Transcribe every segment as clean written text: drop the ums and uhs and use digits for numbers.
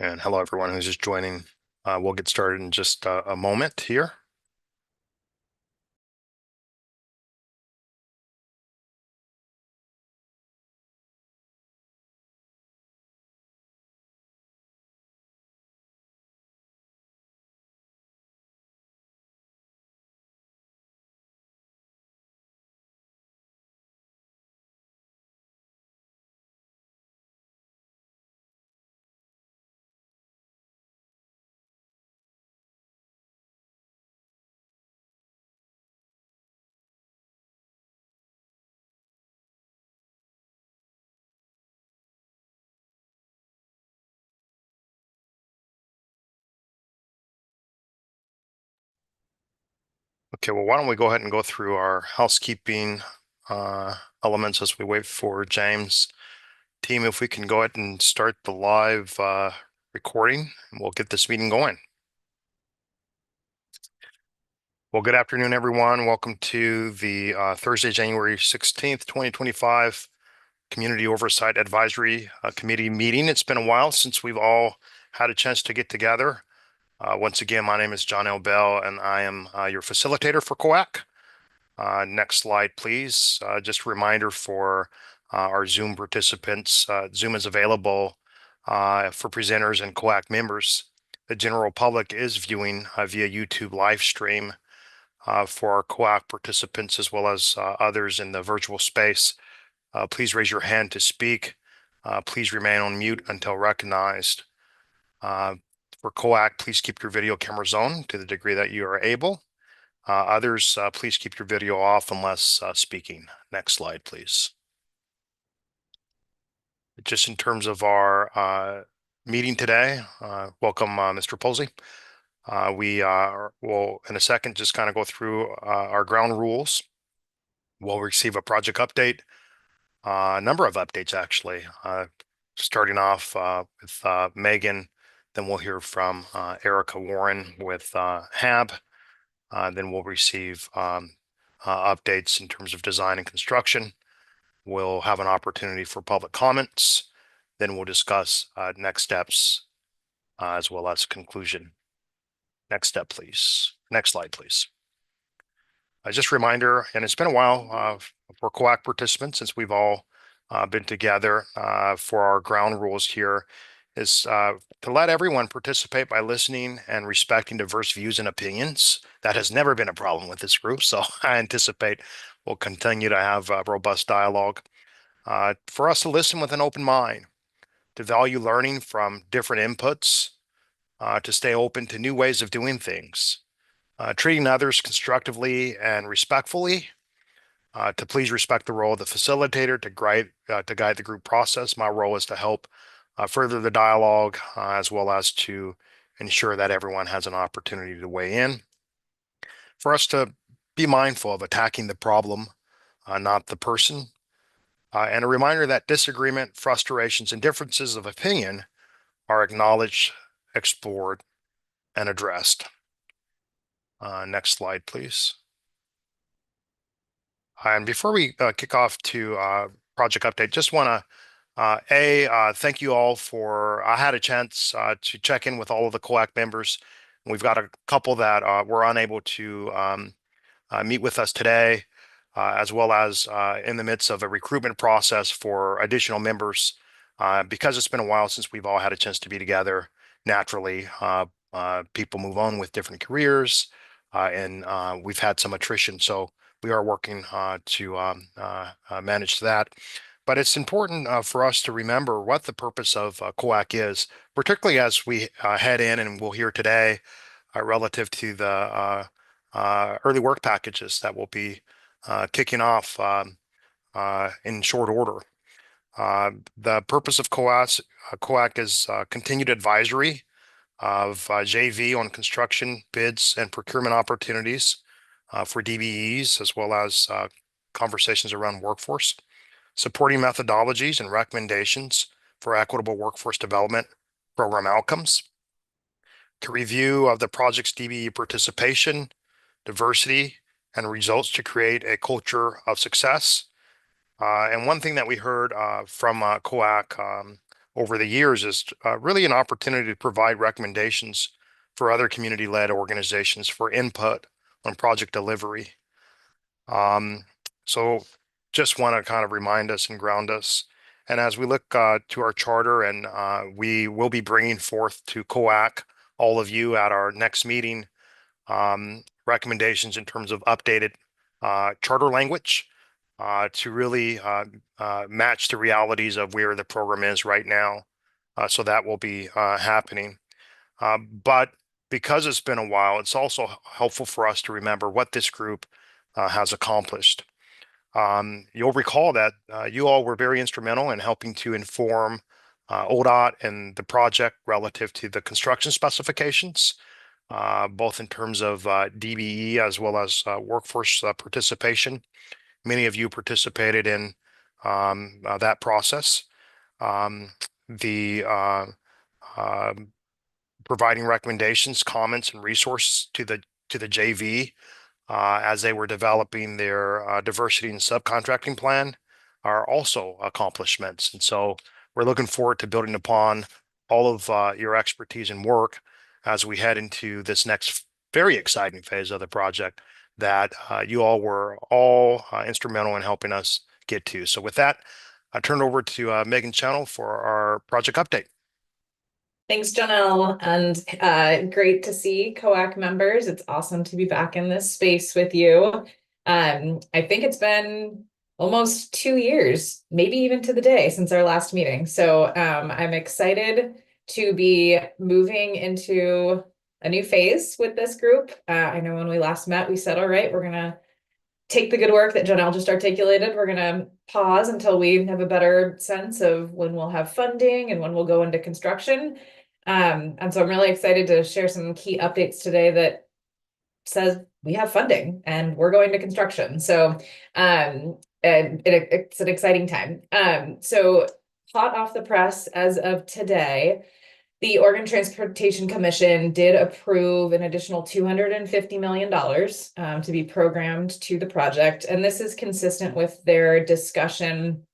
And hello, everyone who's just joining. We'll get started in just a moment here. Okay, well, why don't we go ahead and go through our housekeeping uh, elements as we wait for James. Team, if we can go ahead and start the live recording, and we'll get this meeting going. Well, good afternoon, everyone. Welcome to the Thursday, January 16th, 2025 Community Oversight Advisory Committee meeting. It's been a while since we've all had a chance to get together. Once again, my name is John L. Bell, and I am your facilitator for COAC. Next slide, please. Just a reminder for our Zoom participants. Zoom is available for presenters and COAC members. The general public is viewing via YouTube live stream for our COAC participants as well as others in the virtual space. Please raise your hand to speak. Please remain on mute until recognized. For COAC, please keep your video cameras on to the degree that you are able. Others, please keep your video off unless speaking. Next slide, please. Just in terms of our meeting today, welcome, Mr. Posey. We will, in a second, just kind of go through our ground rules. We'll receive a project update, a number of updates, actually, starting off with Megan. Then we'll hear from Erica Warren with HAB. Then we'll receive updates in terms of design and construction. We'll have an opportunity for public comments. Then we'll discuss next steps as well as conclusion. Next step, please. Next slide, please. Just a reminder, and it's been a while for COAC participants since we've all been together for our ground rules here, is to let everyone participate by listening and respecting diverse views and opinions. That has never been a problem with this group, so I anticipate we'll continue to have robust dialogue. For us to listen with an open mind, to value learning from different inputs, to stay open to new ways of doing things, treating others constructively and respectfully, to please respect the role of the facilitator to guide the group process. My role is to help further the dialogue as well as to ensure that everyone has an opportunity to weigh in. For us to be mindful of attacking the problem, not the person. And a reminder that disagreement, frustrations, and differences of opinion are acknowledged, explored, and addressed. Next slide, please. And before we kick off to project update, just want to thank you all for, I had a chance to check in with all of the COAC members. We've got a couple that were unable to meet with us today, as well as in the midst of a recruitment process for additional members. Because it's been a while since we've all had a chance to be together, naturally, people move on with different careers, and we've had some attrition. So we are working to manage that. But it's important for us to remember what the purpose of COAC is, particularly as we head in, and we'll hear today, relative to the early work packages that will be kicking off in short order. The purpose of COAC is continued advisory of JV on construction bids and procurement opportunities for DBEs, as well as conversations around workforce, supporting methodologies and recommendations for equitable workforce development program outcomes, to review of the project's DBE participation, diversity, and results to create a culture of success. And one thing that we heard from COAC over the years is really an opportunity to provide recommendations for other community-led organizations for input on project delivery. So just want to kind of remind us and ground us. And as we look to our charter, and we will be bringing forth to COAC, all of you at our next meeting, recommendations in terms of updated charter language to really match the realities of where the program is right now. So that will be happening. But because it's been a while, it's also helpful for us to remember what this group has accomplished. You'll recall that you all were very instrumental in helping to inform ODOT and the project relative to the construction specifications, both in terms of DBE as well as workforce participation. Many of you participated in that process. The providing recommendations, comments, and resources to the JV as they were developing their diversity and subcontracting plan are also accomplishments. And so we're looking forward to building upon all of your expertise and work as we head into this next very exciting phase of the project that you all were all instrumental in helping us get to. So with that, I turn it over to Megan Channel for our project update. Thanks, Janelle, and great to see COAC members. It's awesome to be back in this space with you. I think it's been almost 2 years, maybe even to the day, since our last meeting. So I'm excited to be moving into a new phase with this group. I know when we last met, we said, all right, we're gonna take the good work that Janelle just articulated. We're gonna pause until we have a better sense of when we'll have funding and when we'll go into construction. And so I'm really excited to share some key updates today that says we have funding and we're going to construction. So and it's an exciting time. So hot off the press as of today, the Oregon Transportation Commission did approve an additional $250 million to be programmed to the project. And this is consistent with their discussion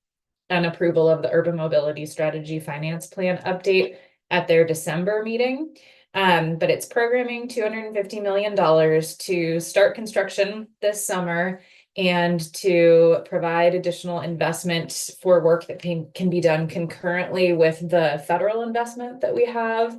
and approval of the Urban Mobility Strategy Finance Plan update at their December meeting. But it's programming $250 million to start construction this summer and to provide additional investment for work that can be done concurrently with the federal investment that we have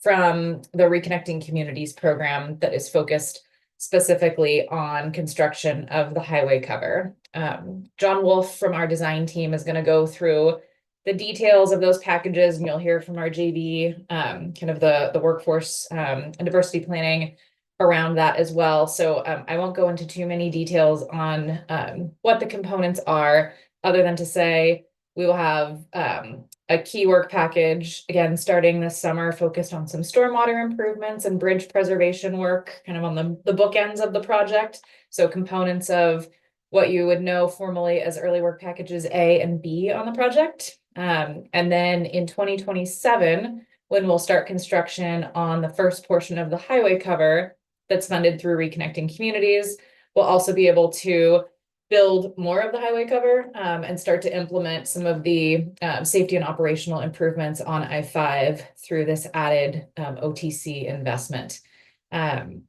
from the Reconnecting Communities program that is focused specifically on construction of the highway cover. John Wolf from our design team is going to go through the details of those packages, and you'll hear from our JV, kind of the workforce and diversity planning around that as well. So I won't go into too many details on what the components are, other than to say we will have a key work package, again, starting this summer, focused on some stormwater improvements and bridge preservation work, kind of on the bookends of the project. So components of what you would know formally as early work packages A and B on the project. And then in 2027, when we'll start construction on the first portion of the highway cover that's funded through Reconnecting Communities, we'll also be able to build more of the highway cover and start to implement some of the safety and operational improvements on I-5 through this added OTC investment.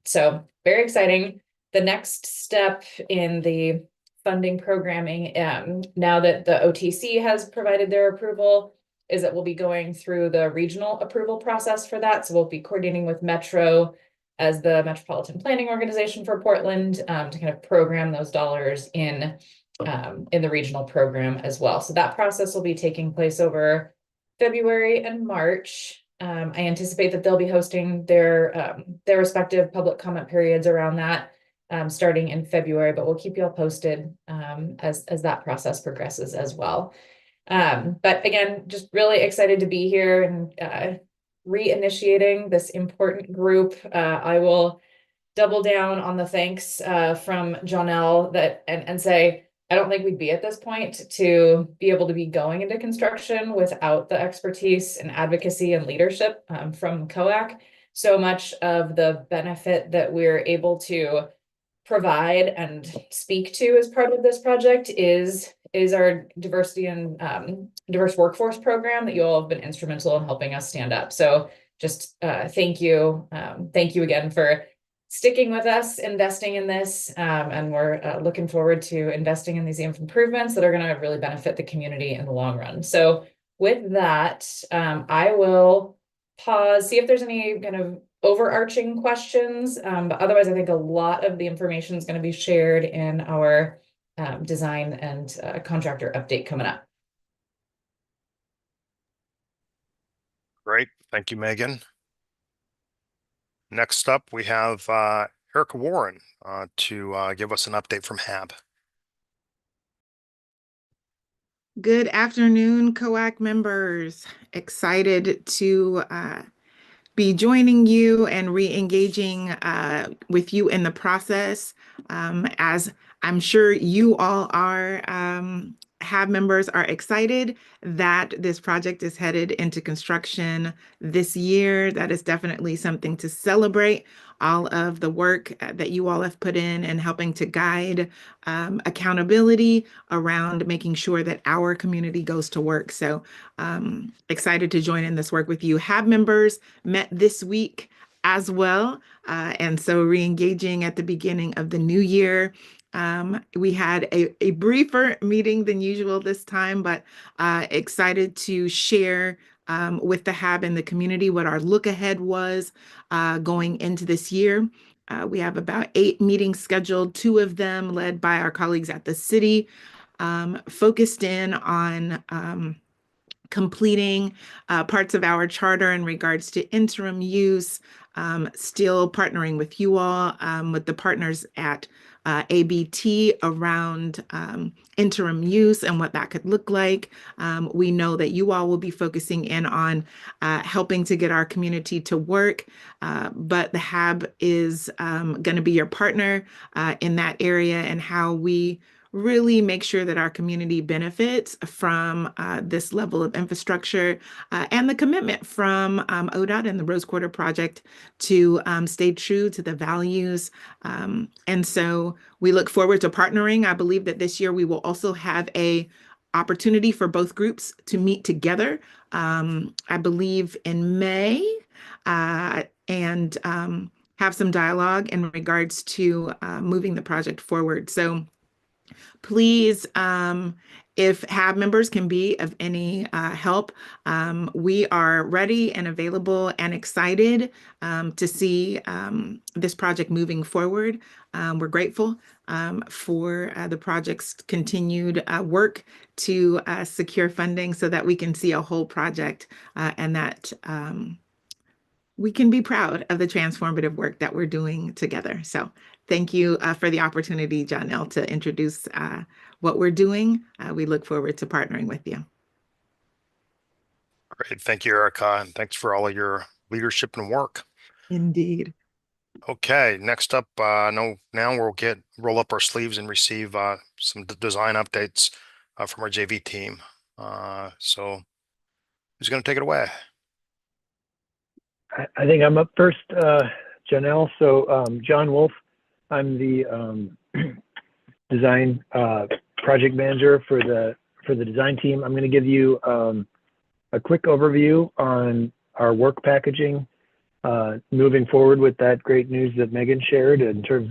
So very exciting. The next step in the funding programming, now that the OTC has provided their approval, is that we'll be going through the regional approval process for that. So we'll be coordinating with Metro as the Metropolitan Planning Organization for Portland to kind of program those dollars in the regional program as well. So that process will be taking place over February and March. I anticipate that they'll be hosting their respective public comment periods around that, starting in February, but we'll keep you all posted as that process progresses as well. But again, just really excited to be here and reinitiating this important group. I will double down on the thanks from Janelle and say, I don't think we'd be at this point to be able to be going into construction without the expertise and advocacy and leadership from COAC. So much of the benefit that we're able to provide and speak to as part of this project is is our diversity and diverse workforce program that you all have been instrumental in helping us stand up. So just thank you. Thank you again for sticking with us, investing in this, and we're looking forward to investing in these improvements that are going to really benefit the community in the long run. So with that, I will pause, see if there's any kind of overarching questions, but otherwise I think a lot of the information is going to be shared in our design and contractor update coming up. Great. Thank you, Megan. Next up, we have Erica Warren to give us an update from HAB. Good afternoon, COAC members. Excited to be joining you and re-engaging with you in the process. As I'm sure you all are, HAB members are excited that this project is headed into construction this year. That is definitely something to celebrate. All of the work that you all have put in and helping to guide accountability around making sure that our community goes to work. So excited to join in this work with you. HAB members met this week as well. And so re-engaging at the beginning of the new year. We had a briefer meeting than usual this time, but excited to share with the HAB and the community what our look ahead was going into this year. We have about 8 meetings scheduled, 2 of them led by our colleagues at the city, focused in on completing parts of our charter in regards to interim use, still partnering with you all, with the partners at ABT around interim use and what that could look like. We know that you all will be focusing in on helping to get our community to work, but the HAB is going to be your partner in that area and how we really make sure that our community benefits from this level of infrastructure and the commitment from ODOT and the Rose Quarter Project to stay true to the values. And so we look forward to partnering. I believe that this year we will also have a opportunity for both groups to meet together, I believe in May, and have some dialogue in regards to moving the project forward. So please, if HAB members can be of any help, we are ready and available and excited to see this project moving forward. We're grateful for the project's continued work to secure funding so that we can see a whole project and that we can be proud of the transformative work that we're doing together. So thank you for the opportunity, Janelle, to introduce what we're doing. We look forward to partnering with you. Great. Thank you, Erica. And thanks for all of your leadership and work. Indeed. Okay, next up, now we'll roll up our sleeves and receive some design updates from our JV team. So who's going to take it away? I think I'm up first, Janelle. So John Wolf, I'm the design project manager for the design team. I'm going to give you a quick overview on our work packaging, moving forward with that great news that Megan shared in terms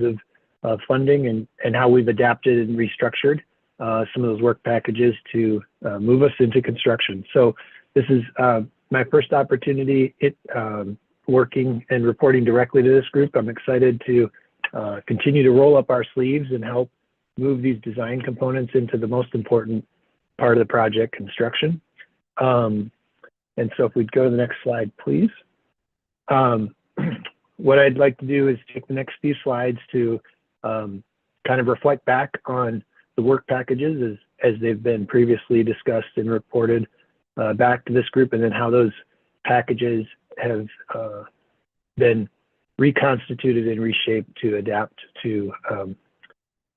of funding and how we've adapted and restructured some of those work packages to move us into construction. So this is my first opportunity working and reporting directly to this group. I'm excited to continue to roll up our sleeves and help move these design components into the most important part of the project, construction. And so if we'd go to the next slide, please. What I'd like to do is take the next few slides to kind of reflect back on the work packages as they've been previously discussed and reported back to this group, and then how those packages have been reconstituted and reshaped to adapt to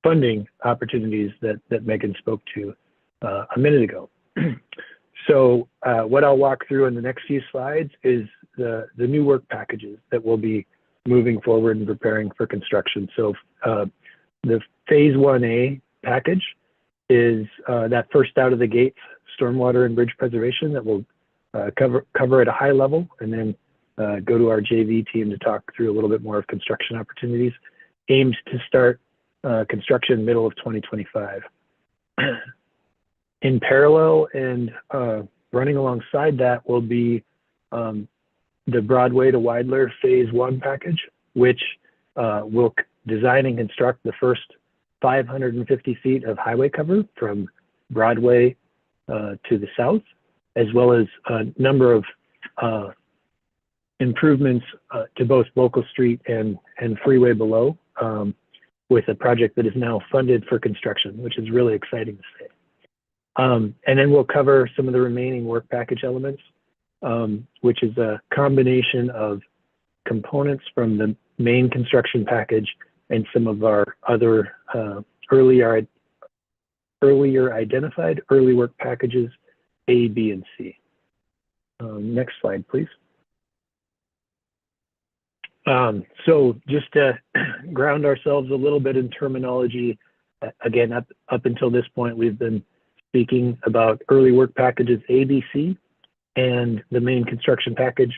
funding opportunities that Megan spoke to a minute ago. So what I'll walk through in the next few slides is the new work packages that we'll be moving forward and preparing for construction. So the phase 1A package is that first out of the gates stormwater and bridge preservation that will cover at a high level, and then go to our JV team to talk through a little bit more of construction opportunities, aimed to start construction middle of 2025. In parallel and running alongside that will be the Broadway to Weidler Phase 1 package, which will design and construct the first 550 feet of highway cover from Broadway to the south, as well as a number of improvements to both local street and freeway below, with a project that is now funded for construction, which is really exciting to say. And then we'll cover some of the remaining work package elements, which is a combination of components from the main construction package and some of our other earlier identified early work packages A, B, and C. Next slide, please. So just to ground ourselves a little bit in terminology, again, up until this point, we've been speaking about early work packages A, B, C, and the main construction package,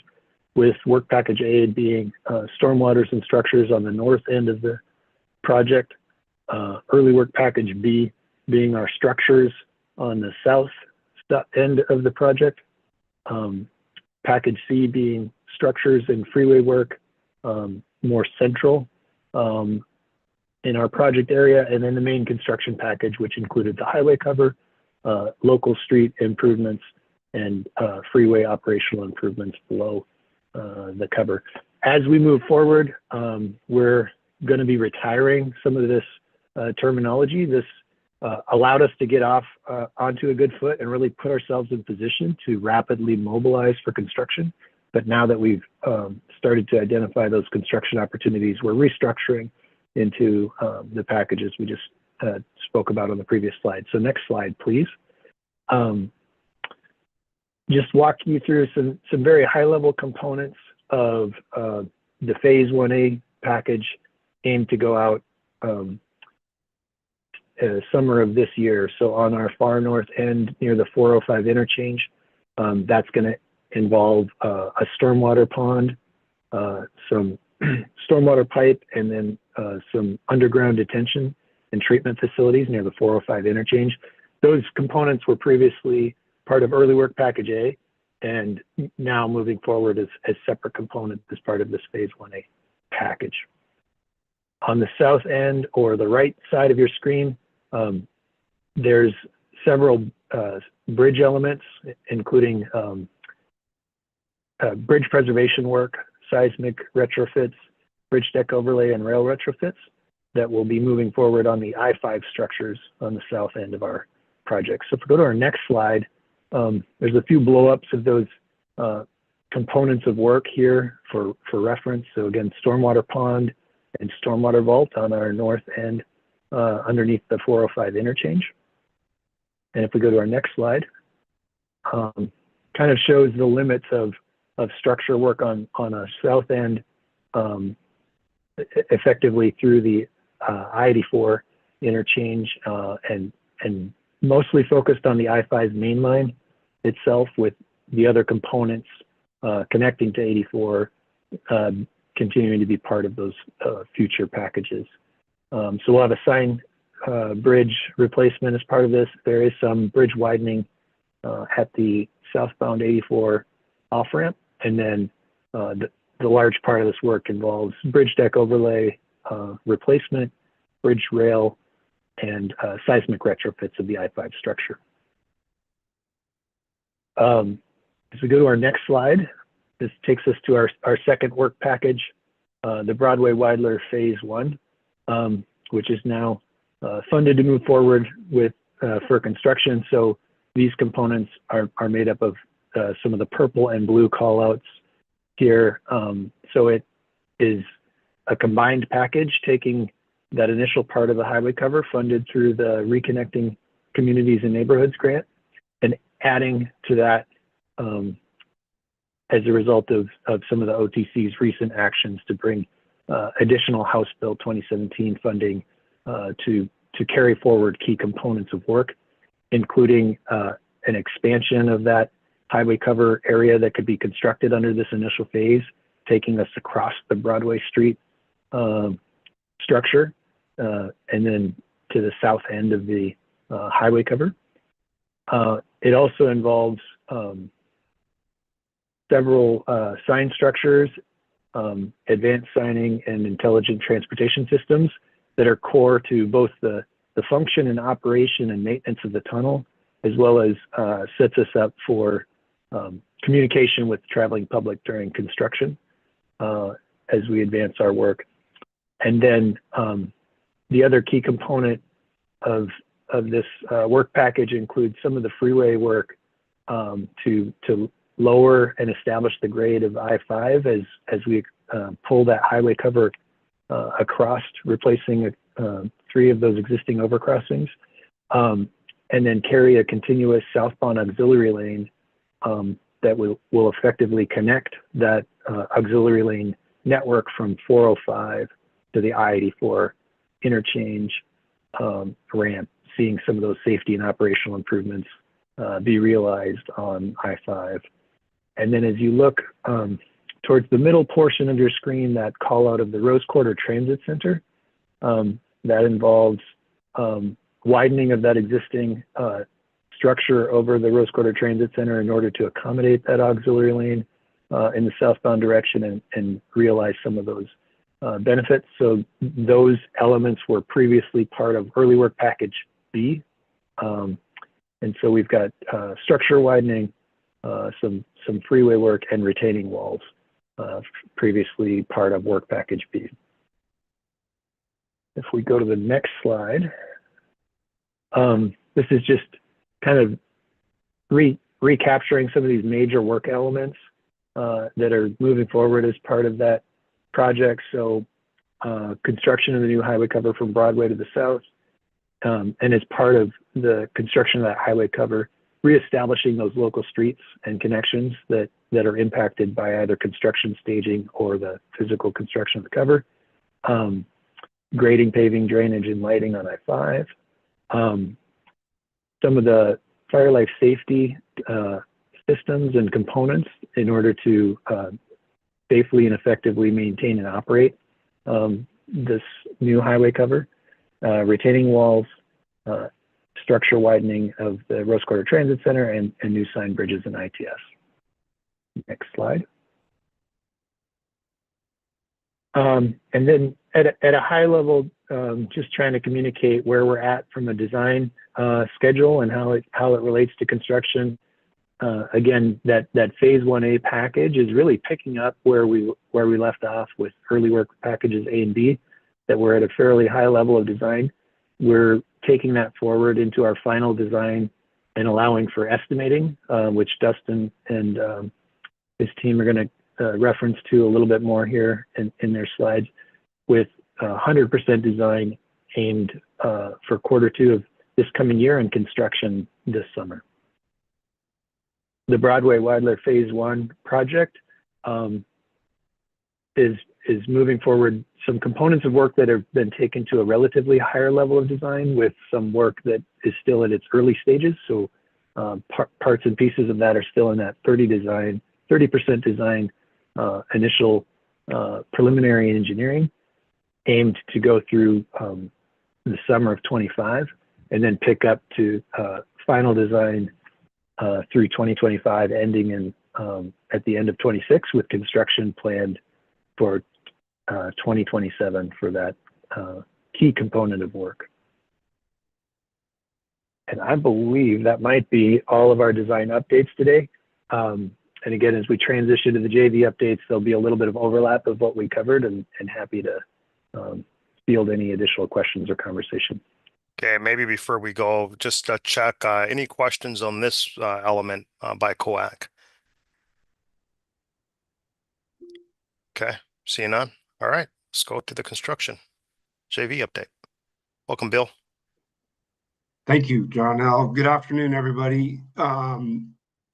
with work package A being stormwaters and structures on the north end of the project, early work package B being our structures on the south end of the project, package C being structures and freeway work, more central in our project area, and then the main construction package, which included the highway cover, local street improvements, and freeway operational improvements below the cover. As we move forward, we're going to be retiring some of this terminology. This allowed us to get off onto a good foot and really put ourselves in position to rapidly mobilize for construction. But now that we've started to identify those construction opportunities, we're restructuring into the packages we just spoke about on the previous slide. So next slide, please. Just walk you through some very high-level components of the Phase 1A package, aimed to go out summer of this year. So on our far north end near the 405 interchange, that's going to involve a stormwater pond, some stormwater pipe, and then some underground detention and treatment facilities near the 405 interchange. Those components were previously part of early work package A, and now moving forward as separate components as part of this Phase 1A package. On the south end, or the right side of your screen, there's several bridge elements, including bridge preservation work, seismic retrofits, bridge deck overlay, and rail retrofits that will be moving forward on the I-5 structures on the south end of our project. So if we go to our next slide, there's a few blow-ups of those components of work here for reference. So again, stormwater pond and stormwater vault on our north end underneath the 405 interchange. And if we go to our next slide, kind of shows the limits of structure work on a south end, effectively through the I-84 interchange, and mostly focused on the I-5 main line itself, with the other components connecting to 84 continuing to be part of those future packages. So we'll have a sign bridge replacement as part of this. There is some bridge widening at the southbound 84 off-ramp, and then the large part of this work involves bridge deck overlay replacement, bridge rail, and seismic retrofits of the I-5 structure. As we go to our next slide, this takes us to our second work package, the Broadway Weidler Phase 1, which is now funded to move forward with for construction. So these components are made up of some of the purple and blue callouts here. So it is a combined package, taking that initial part of the highway cover funded through the Reconnecting Communities and Neighborhoods grant, and adding to that as a result of some of the OTC's recent actions to bring additional House Bill 2017 funding to to carry forward key components of work, including an expansion of that highway cover area that could be constructed under this initial phase, taking us across the Broadway Street structure, and then to the south end of the highway cover. It also involves several sign structures, advanced signing, and intelligent transportation systems that are core to both the function and operation and maintenance of the tunnel, as well as sets us up for communication with the traveling public during construction as we advance our work. And then the other key component of this work package includes some of the freeway work to lower and establish the grade of I-5 as we pull that highway cover across, replacing 3 of those existing overcrossings, and then carry a continuous southbound auxiliary lane that will effectively connect that auxiliary lane network from 405 to the I-84 interchange ramp, seeing some of those safety and operational improvements be realized on I-5. And then as you look towards the middle portion of your screen, that call out of the Rose Quarter Transit Center, that involves widening of that existing structure over the Rose Quarter Transit Center in order to accommodate that auxiliary lane in the southbound direction and realize some of those benefits. So those elements were previously part of early work package B. And so we've got structure widening, some freeway work, and retaining walls, previously part of work package B. If we go to the next slide, this is just kind of recapturing some of these major work elements that are moving forward as part of that project. So construction of the new highway cover from Broadway to the south, and as part of the construction of that highway cover, reestablishing those local streets and connections that are impacted by either construction staging or the physical construction of the cover, grading, paving, drainage, and lighting on I-5, some of the fire life safety systems and components in order to safely and effectively maintain and operate this new highway cover, retaining walls, structure widening of the Rose Quarter Transit Center, and new sign bridges and ITS. Next slide. And then at a high level, just trying to communicate where we're at from a design schedule and how it relates to construction. Again, that phase 1A package is really picking up where we left off with early work packages A and B, that we're at a fairly high level of design. We're taking that forward into our final design and allowing for estimating, which Dustin and his team are going to reference to a little bit more here in their slides, with 100% design aimed for Q2 of this coming year and construction this summer. The Broadway Wilder Phase 1 project is moving forward some components of work that have been taken to a relatively higher level of design, with some work that is still at its early stages. So parts and pieces of that are still in that 30% design, initial preliminary engineering, aimed to go through the summer of 25, and then pick up to final design through 2025, ending in at the end of 26, with construction planned for 2027 for that key component of work. And I believe that might be all of our design updates today. And again, as we transition to the JV updates, there'll be a little bit of overlap of what we covered, and happy to field any additional questions or conversation. Okay, maybe before we go, just check any questions on this element by COAC. Okay, seeing none. All right, let's go to the construction JV update. Welcome, Bill. Thank you, John L. Good afternoon, everybody.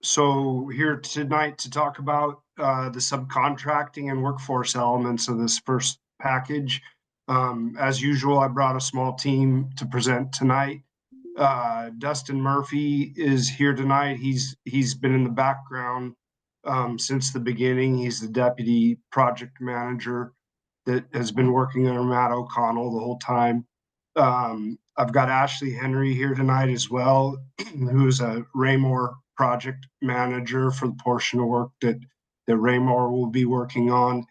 So here tonight to talk about the subcontracting and workforce elements of this first package. As usual, I brought a small team to present tonight. Dustin Murphy is here tonight. He's been in the background since the beginning. He's the deputy project manager that has been working under Matt O'Connell the whole time. I've got Ashley Henry here tonight as well, who's a Raymore project manager for the portion of work that Raymore will be working on.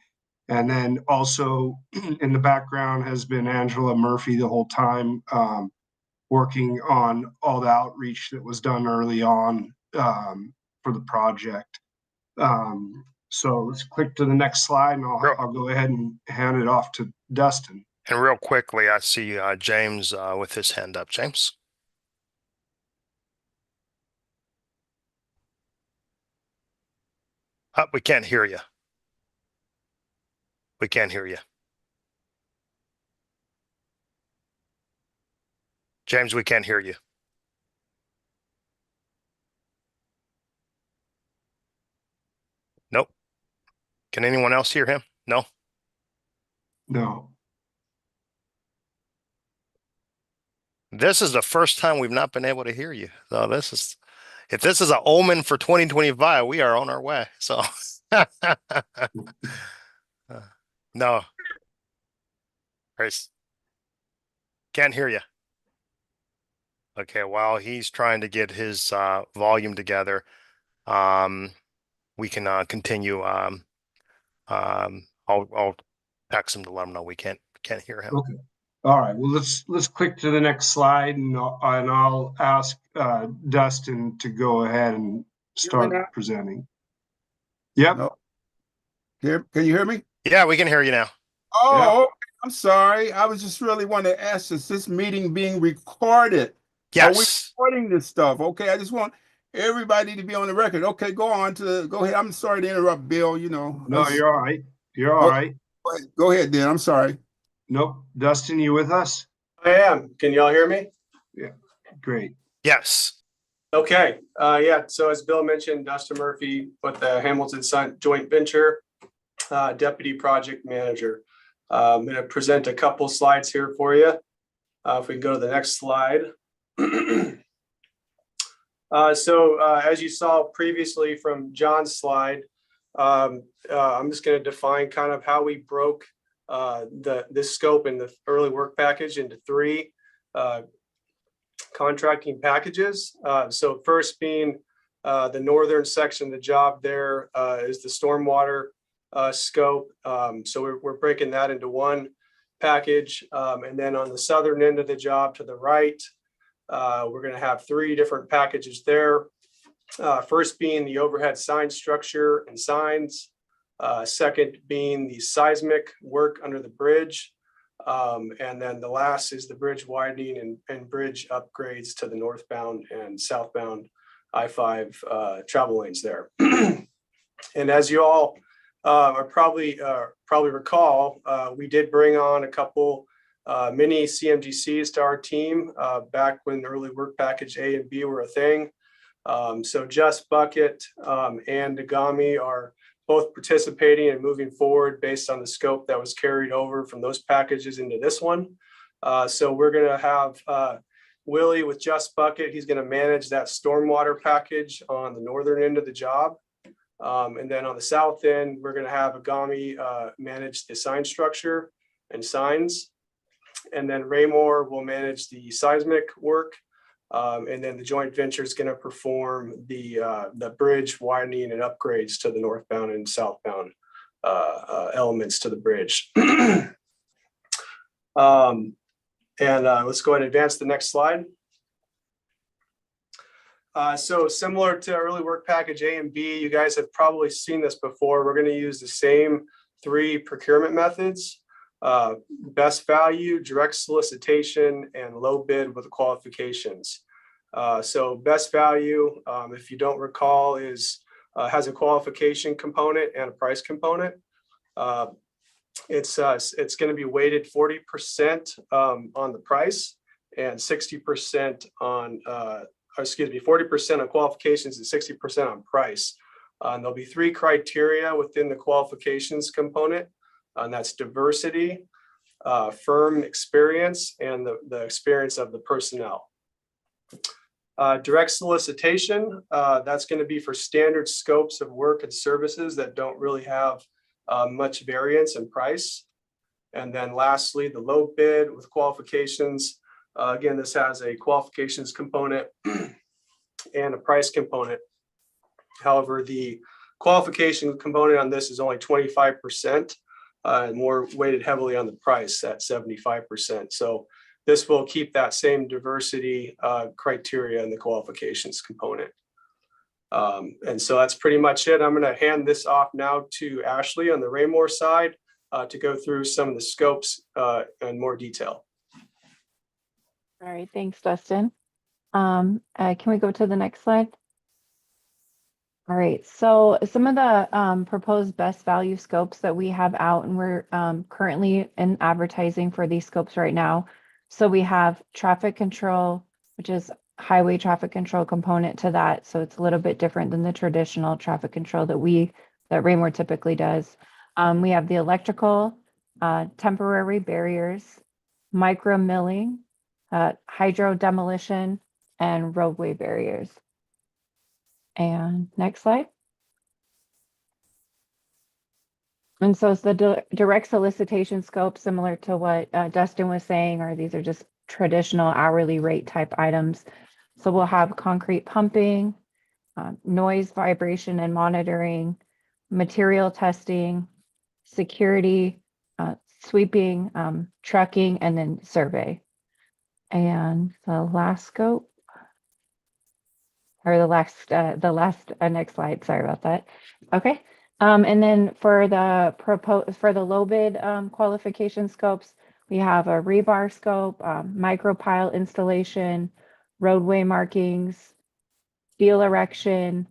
And then also in the background has been Angela Murphy the whole time, working on all the outreach that was done early on for the project. So let's click to the next slide, and I'll go ahead and hand it off to Dustin. And real quickly, I see James with his hand up. James? We can't hear you. We can't hear you. James, we can't hear you. Nope. Can anyone else hear him? No? No. This is the first time we've not been able to hear you. So if this is an omen for 2025, we are on our way. So no. Grace. Can't hear you. Okay, while he's trying to get his volume together, we can continue. I'll text him to let him know we can't hear him. Okay. All right. Well, let's click to the next slide, and I'll ask Dustin to go ahead and start presenting. Yep. No. Can you hear me? Yeah, we can hear you now. Oh, okay. I'm sorry. I was just really wanting to ask, is this meeting being recorded? Yes. Are we recording this stuff? Okay, I just want everybody to be on the record. Okay, go ahead. I'm sorry to interrupt, Bill. No, you're all right. You're all right. Go ahead, Dan. I'm sorry. Nope. Dustin, you with us? I am. Can y'all hear me? Yeah. Great. Yes. Okay. Yeah. So as Bill mentioned, Dustin Murphy with the Hamilton Sun joint venture, deputy project manager. I'm going to present a couple slides here for you. If we can go to the next slide. As you saw previously from John's slide, I'm just going to define kind of how we broke this scope in the early work package into three contracting packages. So first being the northern section of the job there is the stormwater scope. So we're breaking that into one package. And then on the southern end of the job to the right, we're going to have three different packages there. First being the overhead sign structure and signs. Second being the seismic work under the bridge. And then the last is the bridge widening and bridge upgrades to the northbound and southbound I-5 travel lanes there. And as you all probably recall, we did bring on a couple mini CMGCs to our team back when early work package A and B were a thing. So Just Bucket and Nagami are both participating and moving forward based on the scope that was carried over from those packages into this one. So we're going to have Willie with Just Bucket. He's going to manage that stormwater package on the northern end of the job. And then on the south end, we're going to have Agami manage the sign structure and signs. And then Raymore will manage the seismic work. And then the joint venture is going to perform the bridge widening and upgrades to the northbound and southbound elements to the bridge. Let's go ahead and advance the next slide. So similar to early work package A and B, you guys have probably seen this before. We're going to use the same three procurement methods: best value, direct solicitation, and low bid with qualifications. So best value, if you don't recall, has a qualification component and a price component. It's going to be weighted 40% on the price and 60% on 40% on qualifications and 60% on price. And there'll be three criteria within the qualifications component, and that's diversity, firm experience and the experience of the personnel. Direct solicitation, that's going to be for standard scopes of work and services that don't really have much variance in price. And then lastly, the low bid with qualifications. Again, this has a qualifications component and a price component. However, the qualification component on this is only 25%, and more weighted heavily on the price at 75%. So this will keep that same diversity criteria in the qualifications component. And so that's pretty much it. I'm going to hand this off now to Ashley on the Raymore side to go through some of the scopes in more detail. All right, thanks, Dustin. Can we go to the next slide? All right, so some of the proposed best value scopes that we have out, and we're currently in advertising for these scopes right now. So we have traffic control, which is highway traffic control component to that. So it's a little bit different than the traditional traffic control that Raymore typically does. We have the electrical, temporary barriers, micro milling, hydro demolition, and roadway barriers. And next slide. And so it's the direct solicitation scope, similar to what Dustin was saying, or these are just traditional hourly rate type items. So we'll have concrete pumping, noise, vibration, and monitoring, material testing, security, sweeping, trucking, and then survey. And the last scope, or the next slide, sorry about that. Okay. And then for the low bid qualification scopes, we have a rebar scope, micro pile installation, roadway markings, steel erection,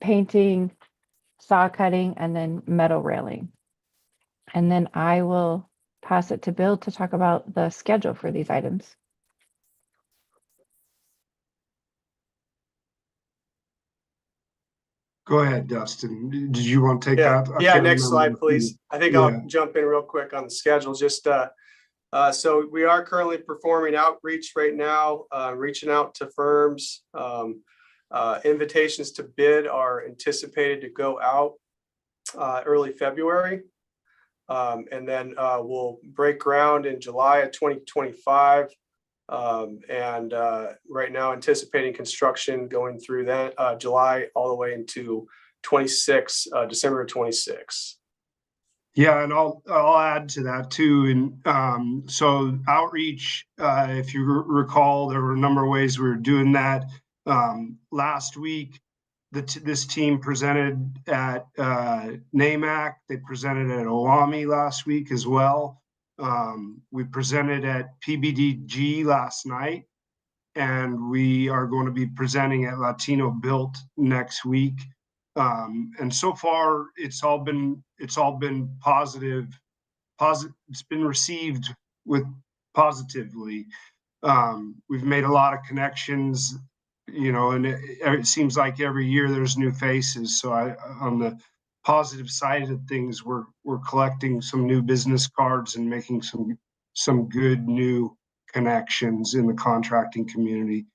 painting, saw cutting, and then metal railing. And then I will pass it to Bill to talk about the schedule for these items. Go ahead, Dustin. Did you want to take that? Yeah, next slide, please. I think I'll jump in real quick on the schedule. Just so we are currently performing outreach right now, reaching out to firms. Invitations to bid are anticipated to go out early February. And then we'll break ground in July of 2025. And right now anticipating construction going through that July all the way into December of 26. Yeah, and I'll add to that too. And so outreach, if you recall, there were a number of ways we were doing that. Last week, this team presented at NAMAC. They presented at OAMI last week as well. We presented at PBDG last night, and we are going to be presenting at Latino Built next week. And so far, it's all been positive. It's been received positively. We've made a lot of connections, and it seems like every year there's new faces. So on the positive side of things, we're collecting some new business cards and making some good new connections in the contracting community.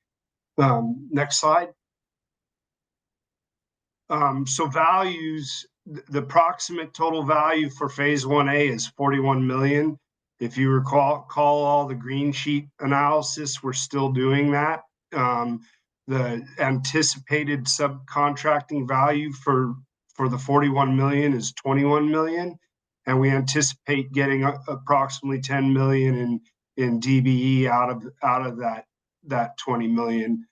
Next slide. So values, the approximate total value for phase 1A is 41 million. If you recall all the green sheet analysis, we're still doing that. The anticipated subcontracting value for the 41 million is 21 million, and we anticipate getting approximately 10 million in DBE out of that 20 million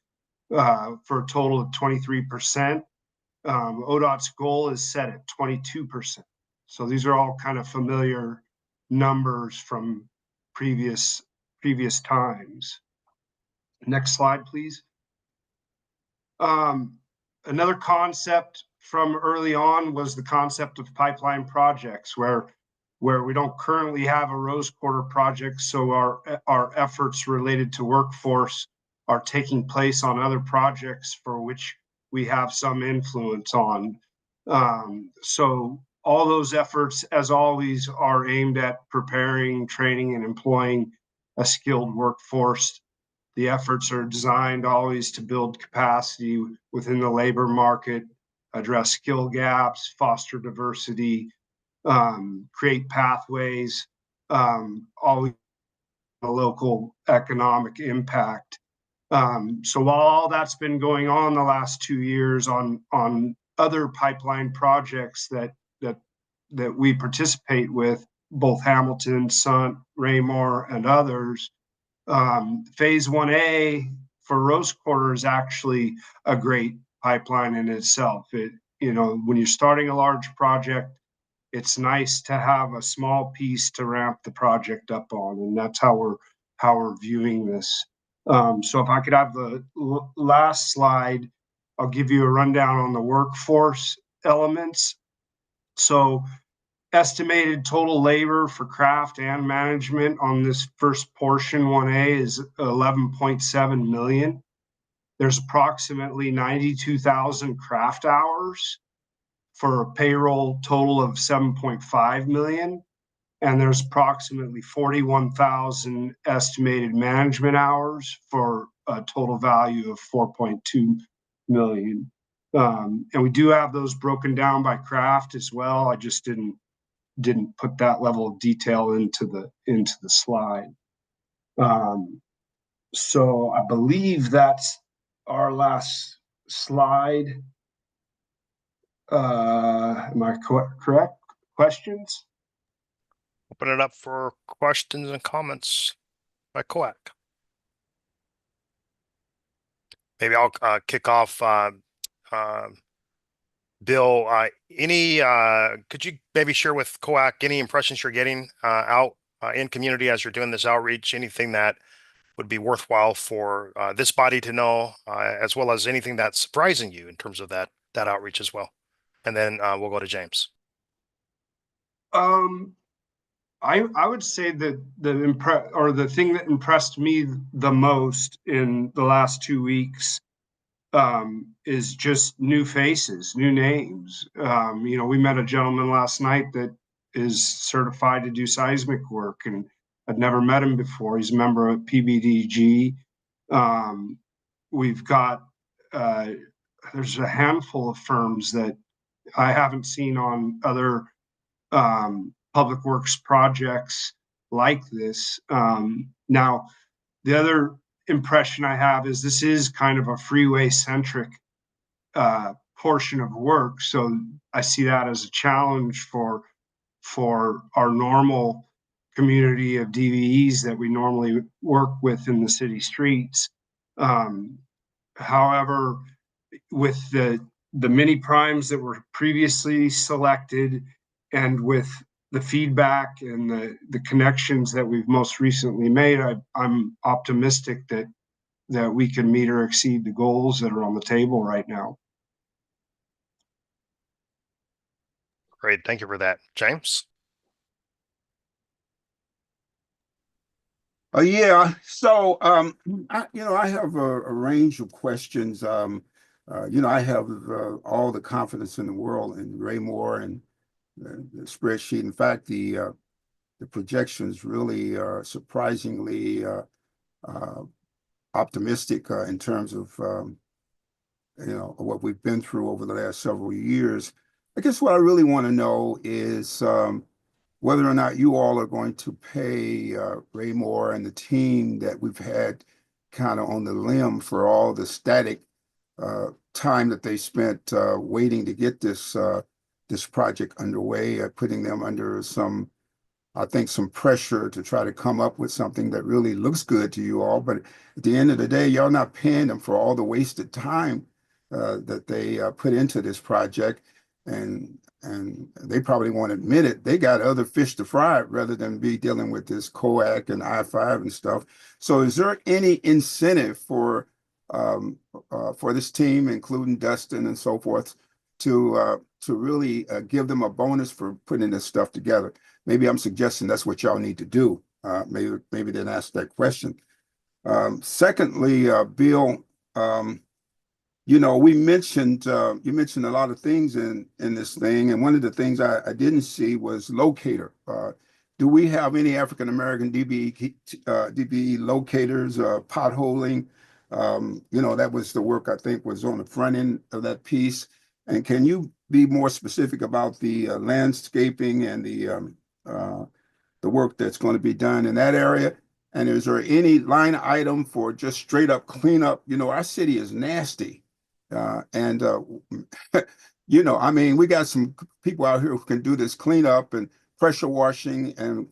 for a total of 23%. ODOT's goal is set at 22%. So these are all kind of familiar numbers from previous times. Next slide, please. Another concept from early on was the concept of pipeline projects, where we don't currently have a Rose Quarter project, so our efforts related to workforce are taking place on other projects for which we have some influence on. So all those efforts, as always, are aimed at preparing, training, and employing a skilled workforce. The efforts are designed always to build capacity within the labor market, address skill gaps, foster diversity, create pathways, always a local economic impact. So while all that's been going on the last 2 years on other pipeline projects that we participate with, both Hamilton, Sunt, Raymore, and others, phase 1A for Rose Quarter is actually a great pipeline in itself. When you're starting a large project, it's nice to have a small piece to ramp the project up on, and that's how we're viewing this. So if I could have the last slide, I'll give you a rundown on the workforce elements. So estimated total labor for craft and management on this first portion 1A is 11.7 million. There's approximately 92,000 craft hours for a payroll total of 7.5 million. And there's approximately 41,000 estimated management hours for a total value of 4.2 million. And we do have those broken down by craft as well. I just didn't put that level of detail into the slide. So I believe that's our last slide. Am I correct? Questions? Open it up for questions and comments by COAC. Maybe I'll kick off. Bill, could you maybe share with COAC any impressions you're getting out in community as you're doing this outreach? Anything that would be worthwhile for this body to know, as well as anything that's surprising you in terms of that outreach as well? And then we'll go to James. I would say that the thing that impressed me the most in the last 2 weeks is just new faces, new names. We met a gentleman last night that is certified to do seismic work, and I'd never met him before. He's a member of PBDG. We've got there's a handful of firms that I haven't seen on other public works projects like this. Now, the other impression I have is this is kind of a freeway-centric portion of work, so I see that as a challenge for our normal community of DVEs that we normally work with in the city streets. However, with the mini primes that were previously selected, and with the feedback and the connections that we've most recently made, I'm optimistic that we can meet or exceed the goals that are on the table right now. Great, thank you for that. James? Yeah, so I have a range of questions. I have all the confidence in the world in Raymore and the spreadsheet. In fact, the projections really are surprisingly optimistic in terms of what we've been through over the last several years. I guess what I really want to know is whether or not you all are going to pay Raymore and the team that we've had kind of on the limb for all the static time that they spent waiting to get this project underway, putting them under some pressure to try to come up with something that really looks good to you all. But at the end of the day, y'all not paying them for all the wasted time that they put into this project. And they probably won't admit it. They got other fish to fry rather than be dealing with this COAC and I-5 and stuff. So is there any incentive for this team, including Dustin and so forth, to really give them a bonus for putting this stuff together? Maybe I'm suggesting that's what y'all need to do. Maybe then ask that question. Secondly, Bill, we mentioned you mentioned a lot of things in this thing, and one of the things I didn't see was locator. Do we have any African American DBE locators, potholing? That was the work I think was on the front end of that piece. And can you be more specific about the landscaping and the work that's going to be done in that area? And is there any line item for just straight up cleanup? Our city is nasty. And I mean, we got some people out here who can do this cleanup and pressure washing and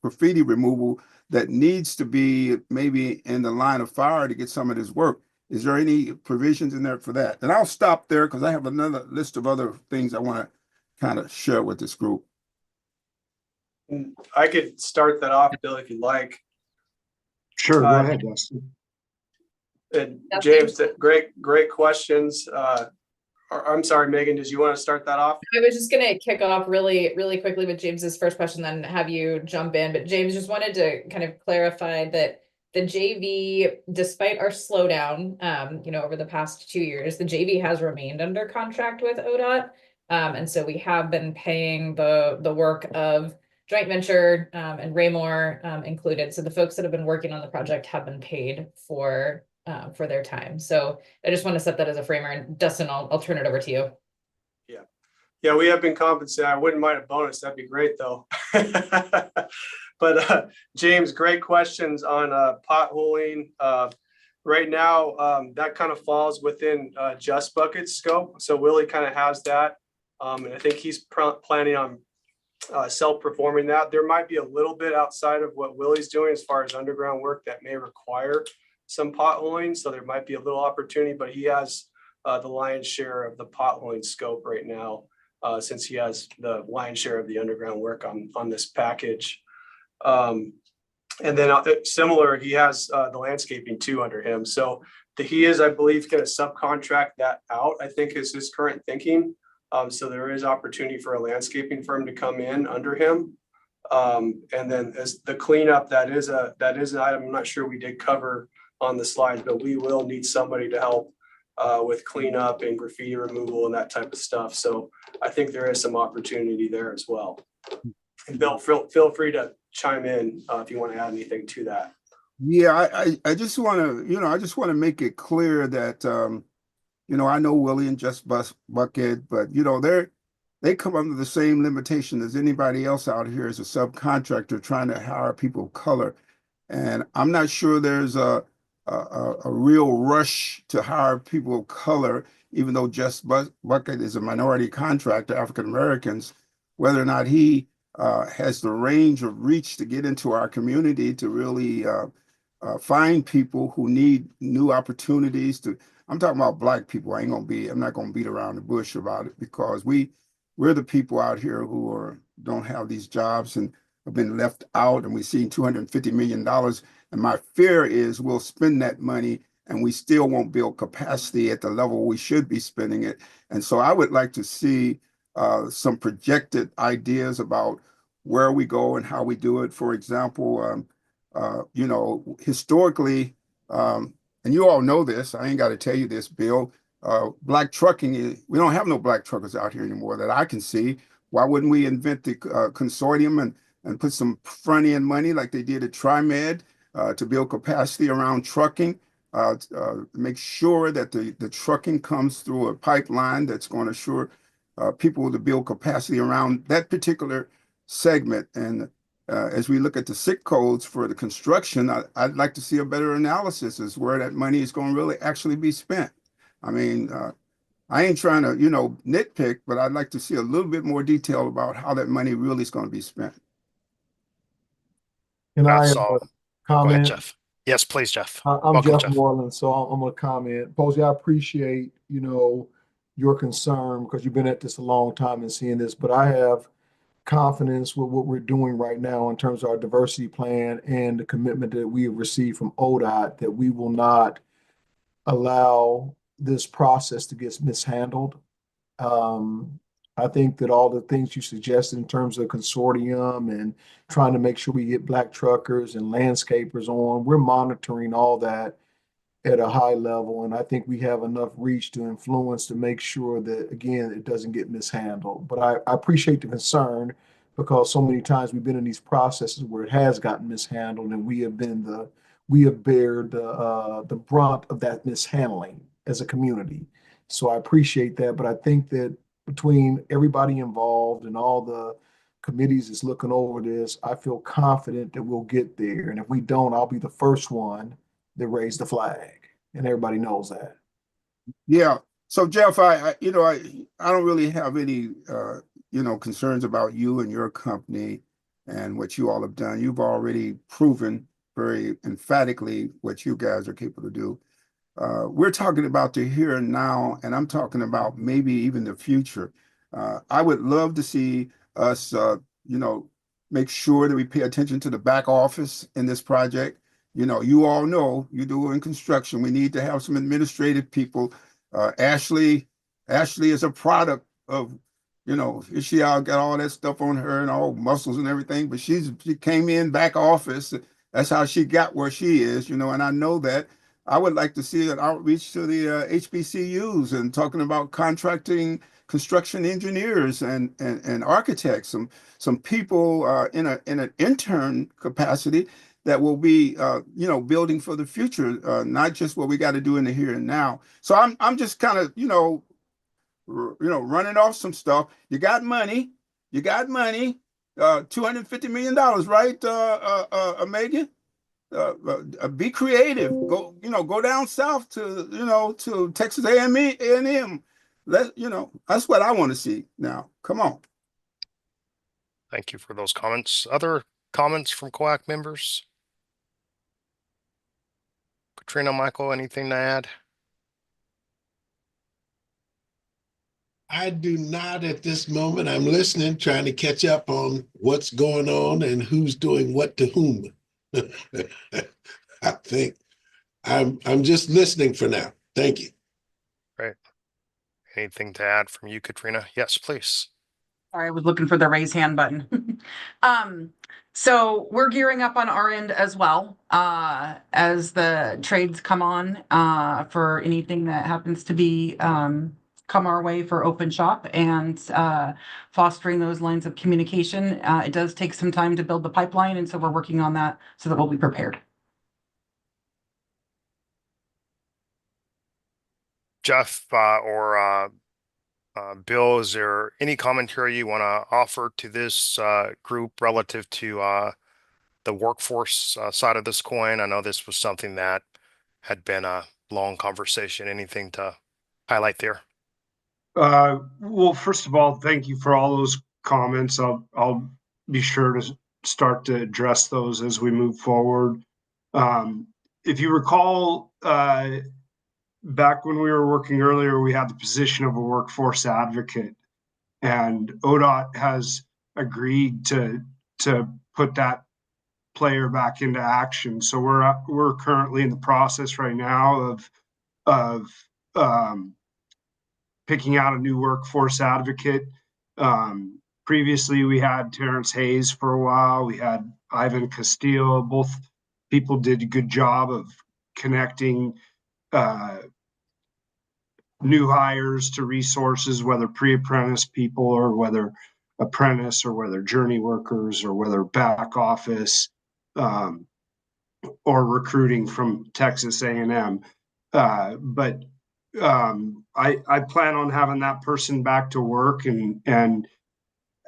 graffiti removal that needs to be maybe in the line of fire to get some of this work. Is there any provisions in there for that? And I'll stop there because I have another list of other things I want to kind of share with this group. I could start that off, Bill, if you'd like. Sure, go ahead, Dustin. And James, great questions. I'm sorry, Megan, did you want to start that off? I was just going to kick off really quickly with James's first question, then have you jump in. But James, just wanted to kind of clarify that the JV, despite our slowdown, over the past 2 years, the JV has remained under contract with ODOT. And so we have been paying the work of joint venture and Raymore included. So the folks that have been working on the project have been paid for their time. So I just want to set that as a framer. And Dustin, I'll turn it over to you. Yeah, we have been compensated. I wouldn't mind a bonus. That'd be great though. But James, great questions on potholing. Right now, that kind of falls within Just Bucket's scope. So Willie kind of has that. And I think he's planning on self-performing that. There might be a little bit outside of what Willie's doing as far as underground work that may require some potholing. So there might be a little opportunity, but he has the lion's share of the potholing scope right now, since he has the lion's share of the underground work on this package. And then similar, he has the landscaping too under him. So he is, I believe, going to subcontract that out, I think is his current thinking. So there is opportunity for a landscaping firm to come in under him. And then as the cleanup, that is an item I'm not sure we did cover on the slides, but we will need somebody to help with cleanup and graffiti removal and that type of stuff. So I think there is some opportunity there as well. And Bill, feel free to chime in if you want to add anything to that. Yeah, I just want to, make it clear that, I know Willie and Just Bucket, but, they come under the same limitation as anybody else out here as a subcontractor trying to hire people of color. And I'm not sure there's a real rush to hire people of color, even though Just Bucket is a minority contractor, African Americans, whether or not he has the range of reach to get into our community to really find people who need new opportunities I'm talking about Black people. I'm not going to beat around the bush about it because we're the people out here who don't have these jobs and have been left out, and we've seen $250 million. And my fear is we'll spend that money and we still won't build capacity at the level we should be spending it. And so I would like to see some projected ideas about where we go and how we do it. For example, historically, and you all know this, I ain't got to tell you this, Bill, Black trucking, we don't have no Black truckers out here anymore that I can see. Why wouldn't we invent the consortium and put some front end money like they did at TriMed to build capacity around trucking, make sure that the trucking comes through a pipeline that's going to assure people to build capacity around that particular segment. And as we look at the SIC codes for the construction, I'd like to see a better analysis as where that money is going to really actually be spent. I mean, I ain't trying to, nitpick, but I'd like to see a little bit more detail about how that money really is going to be spent. Can I Go ahead, comment? Jeff. Yes, please, Jeff. I'm Welcome, Jeff Moreland, so I'm going to comment. Posey, I appreciate, your concern because you've been at this a long time and seeing this, but I have confidence with what we're doing right now in terms of our diversity plan and the commitment that we have received from ODOT that we will not allow this process to get mishandled. I think that all the things you suggested in terms of consortium and trying to make sure we get Black truckers and landscapers on, we're monitoring all that. at a high level. And I think we have enough reach to influence to make sure that, again, it doesn't get mishandled. But I appreciate the concern because so many times we've been in these processes where it has gotten mishandled and we have bared the brunt of that mishandling as a community. So I appreciate that. But I think that between everybody involved and all the committees that's looking over this, I feel confident that we'll get there. And if we don't, I'll be the first one that raise the flag. And everybody knows that. Yeah. So Jeff, I don't really have any concerns about you and your company and what you all have done. You've already proven very emphatically what you guys are capable to do. We're talking about the here and now, and I'm talking about maybe even the future. I would love to see us, make sure that we pay attention to the back office in this project. You all know you do in construction. We need to have some administrative people. Ashley is a product of, she all got all that stuff on her and all muscles and everything, but she came in back office. That's how she got where she is, and I know that. I would like to see an outreach to the HBCUs and talking about contracting construction engineers and architects, some people in an intern capacity that will be building for the future, not just what we got to do in the here and now. So I'm just kind of running off some stuff. You got money, $250 million, right, Megan? Be creative. Go down south to Texas A&M. That's what I want to see now. Come on. Thank you for those comments. Other comments from COAC members? Katrina, Michael, anything to add? I do not at this moment. I'm listening, trying to catch up on what's going on and who's doing what to whom. I think I'm just listening for now. Thank you. Right. Anything to add from you, Katrina? Yes, please. Sorry, I was looking for the raise hand button. So we're gearing up on our end as well, as the trades come on, for anything that happens to be, come our way for open shop and, fostering those lines of communication. It does take some time to build the pipeline, and so we're working on that so that we'll be prepared. Jeff or Bill, is there any commentary you want to offer to this group relative to the workforce side of this coin? I know this was something that had been a long conversation. Anything to highlight there? Well, first of all, thank you for all those comments. I'll be sure to start to address those as we move forward. If you recall, back when we were working earlier, we had the position of a workforce advocate, and ODOT has agreed to put that player back into action. So we're currently in the process right now of picking out a new workforce advocate. Previously, we had Terrence Hayes for a while. We had Ivan Castillo. Both people did a good job of connecting new hires to resources, whether pre-apprentice people or whether apprentice or whether journey workers or whether back office or recruiting from Texas A&M. But I plan on having that person back to work, and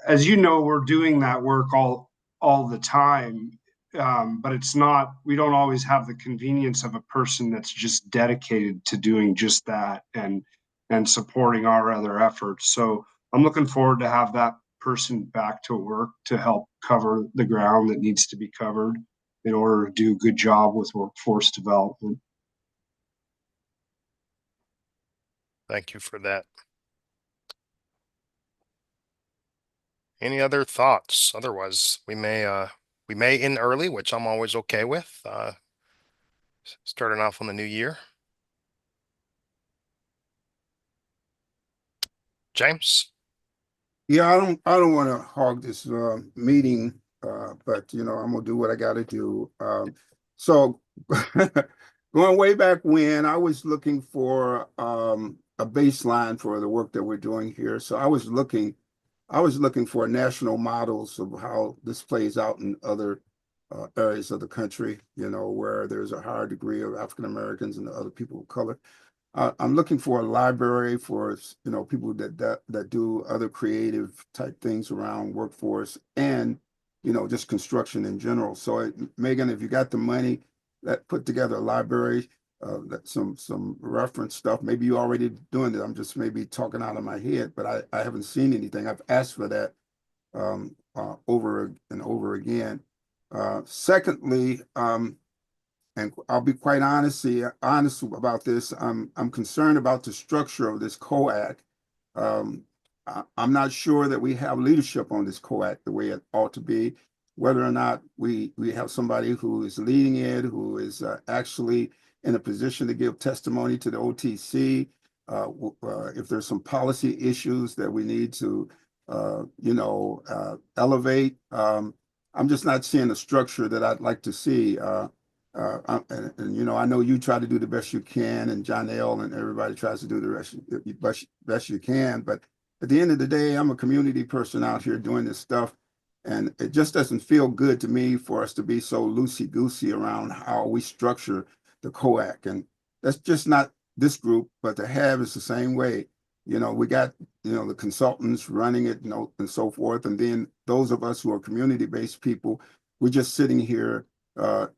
as you know, we're doing that work all the time. But we don't always have the convenience of a person that's just dedicated to doing just that and supporting our other efforts. So I'm looking forward to have that person back to work to help cover the ground that needs to be covered in order to do a good job with workforce development. Thank you for that. Any other thoughts? Otherwise, we may end early, which I'm always okay with. Starting off on the new year. James? Yeah, I don't want to hog this meeting, but I'm gonna do what I got to do. So going way back when, I was looking for a baseline for the work that we're doing here. So I was looking for national models of how this plays out in other areas of the country, you know, where there's a higher degree of African Americans and other people of color. I'm looking for a library for, you know, people that do other creative type things around workforce and, you know, just construction in general. So Megan, if you got the money, that put together a library, some reference stuff. Maybe you already doing it. I'm just maybe talking out of my head, but I haven't seen anything. I've asked for that over and over again. Secondly, and I'll be quite honest about this. I'm concerned about the structure of this COAC. I'm not sure that we have leadership on this COAC the way it ought to be. Whether or not we have somebody who is leading it, who is actually in a position to give testimony to the OTC. If there's some policy issues that we need to, you know, elevate. I'm just not seeing the structure that I'd like to see. And you know, I know you try to do the best you can, and John L. and everybody tries to do the best you can. But at the end of the day, I'm a community person out here doing this stuff, and it just doesn't feel good to me for us to be so loosey-goosey around how we structure the COAC. And that's just not this group, but the HAB is the same way. You know, we got, you know, the consultants running it, you know, and so forth. And then those of us who are community-based people, we're just sitting here,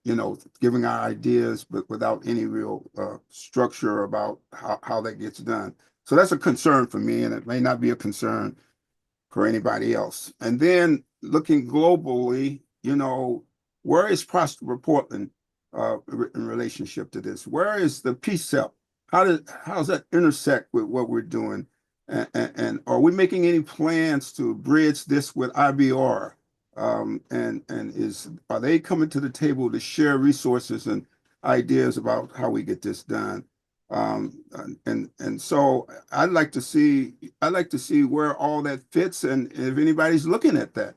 you know, giving our ideas, but without any real structure about how that gets done. So that's a concern for me, and it may not be a concern for anybody else. And then looking globally, you know, where is Prosper Portland in relationship to this? Where is the PCEP? How does that intersect with what we're doing? And are we making any plans to bridge this with IBR? And are they coming to the table to share resources and ideas about how we get this done? And so I'd like to see where all that fits, and if anybody's looking at that.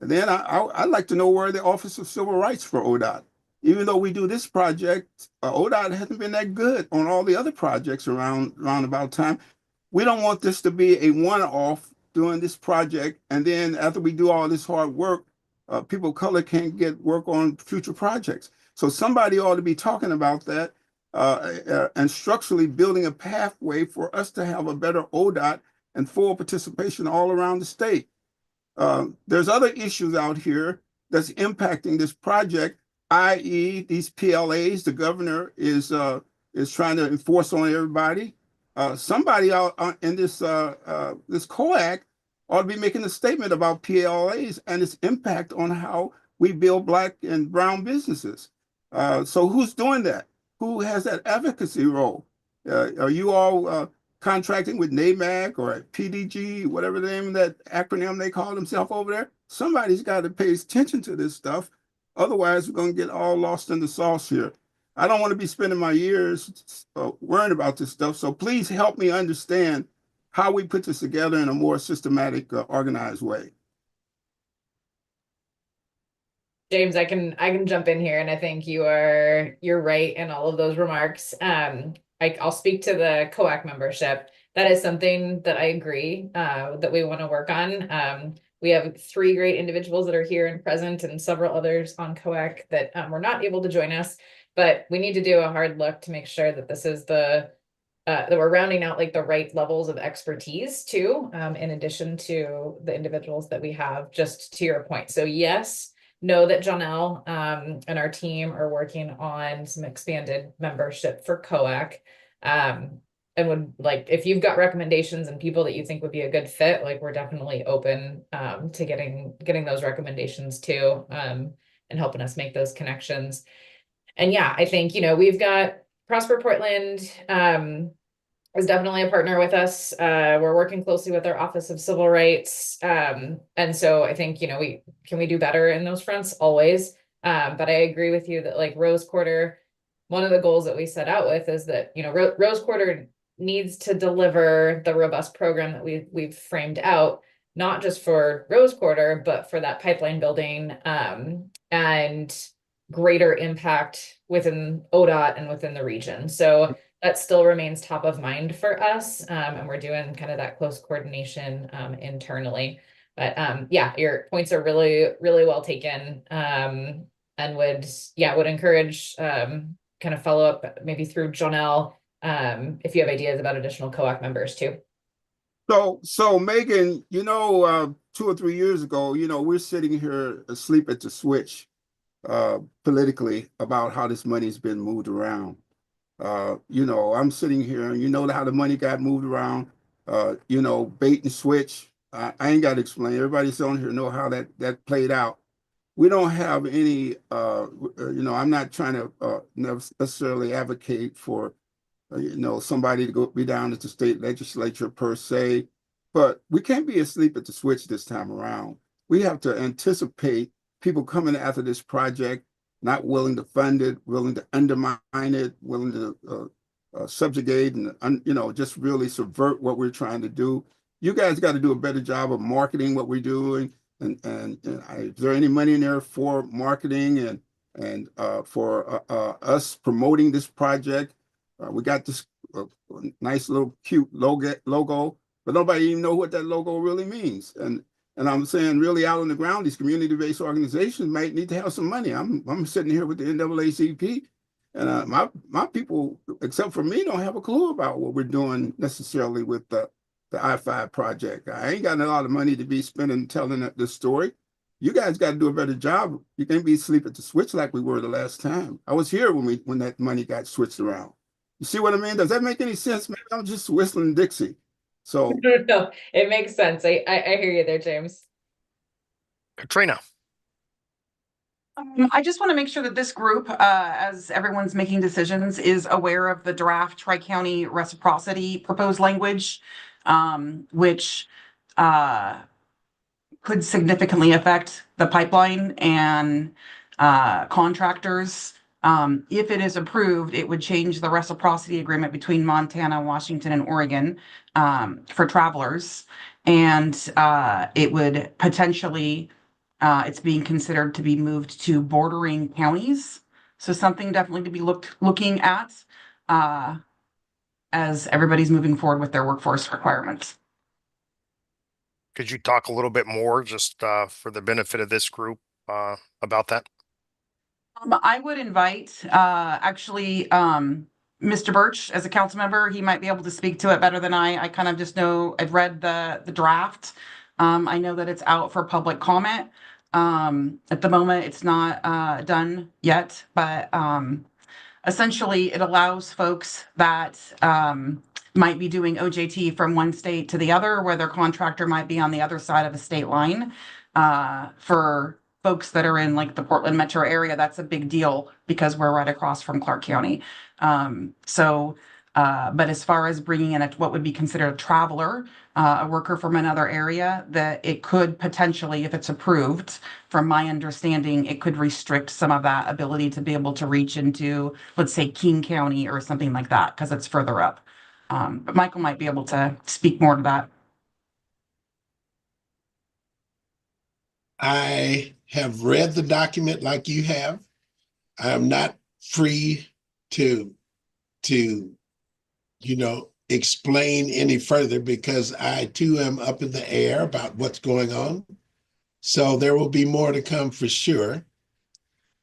And then I'd like to know where the Office of Civil Rights for ODOT. Even though we do this project, ODOT hasn't been that good on all the other projects around about time. We don't want this to be a one-off doing this project, and then after we do all this hard work, people of color can't get work on future projects. So somebody ought to be talking about that and structurally building a pathway for us to have a better ODOT and full participation all around the state. There's other issues out here that's impacting this project, i.e. these PLAs the governor is trying to enforce on everybody. Somebody out in this COAC ought to be making a statement about PLAs and its impact on how we build Black and brown businesses. So who's doing that? Who has that advocacy role? Are you all contracting with NAMAC or PDG, whatever the name of that acronym they call themselves over there? Somebody's got to pay attention to this stuff. Otherwise, we're going to get all lost in the sauce here. I don't want to be spending my years worrying about this stuff. So please help me understand how we put this together in a more systematic, organized way. James, I can jump in here, and I think you're right in all of those remarks. I'll speak to the COAC membership. That is something that I agree that we want to work on. We have 3 great individuals that are here and present, and several others on COAC that were not able to join us. But we need to do a hard look to make sure that this is that we're rounding out like the right levels of expertise too, in addition to the individuals that we have, just to your point. So yes, know that Janelle and our team are working on some expanded membership for COAC. And would like, if you've got recommendations and people that you think would be a good fit, like we're definitely open to getting those recommendations too, and helping us make those connections. And yeah, I think, you know, we've got Prosper Portland is definitely a partner with us. We're working closely with our Office of Civil Rights. And so I think, you know, we do better in those fronts always. But I agree with you that like Rose Quarter, one of the goals that we set out with is that, you know, Rose Quarter needs to deliver the robust program that we've framed out, not just for Rose Quarter, but for that pipeline building. And greater impact within ODOT and within the region. So that still remains top of mind for us. And we're doing kind of that close coordination internally. But yeah, your points are really, really well taken. And would encourage kind of follow up maybe through Jonelle if you have ideas about additional COAC members too. So Megan, 2 or 3 years ago, we're sitting here asleep at the switch politically about how this money's been moved around. I'm sitting here and how the money got moved around, bait and switch. I ain't got to explain. Everybody's on here know how that played out. We don't have any, I'm not trying to necessarily advocate for, somebody to go be down at the state legislature per se, but we can't be asleep at the switch this time around. We have to anticipate people coming after this project, not willing to fund it, willing to undermine it, willing to subjugate and, just really subvert what we're trying to do. You guys got to do a better job of marketing what we're doing. And is there any money in there for marketing and for us promoting this project? We got this nice little cute logo, but nobody even know what that logo really means. And I'm saying really out on the ground, these community-based organizations might need to have some money. I'm sitting here with the NAACP, and my people, except for me, don't have a clue about what we're doing necessarily with the I-5 project. I ain't got a lot of money to be spending telling this story. You guys got to do a better job. You can't be asleep at the switch like we were the last time. I was here when that money got switched around. You see what I mean? Does that make any sense? Maybe I'm just whistling Dixie. So No, it makes sense. I hear you there, James. Katrina. I just want to make sure that this group, as everyone's making decisions, is aware of the draft Tri-County reciprocity proposed language, which could significantly affect the pipeline and contractors. If it is approved, it would change the reciprocity agreement between Montana, Washington, and Oregon for travelers. And it would potentially, it's being considered to be moved to bordering counties. So something definitely to be looking at as everybody's moving forward with their workforce requirements. Could you talk a little bit more just for the benefit of this group about that? I would invite Mr. Birch as a council member. He might be able to speak to it better than I. I kind of just know I've read the draft. I know that it's out for public comment. At the moment, it's not done yet, but essentially it allows folks that might be doing OJT from one state to the other, where their contractor might be on the other side of the state line. For folks that are in like the Portland metro area, that's a big deal because we're right across from Clark County. But as far as bringing in what would be considered a traveler, a worker from another area, that it could potentially, if it's approved, from my understanding, it could restrict some of that ability to be able to reach into, let's say, King County or something like that, because it's further up. But Michael might be able to speak more to that. I have read the document like you have. I am not free to explain any further because I too am up in the air about what's going on. So there will be more to come for sure.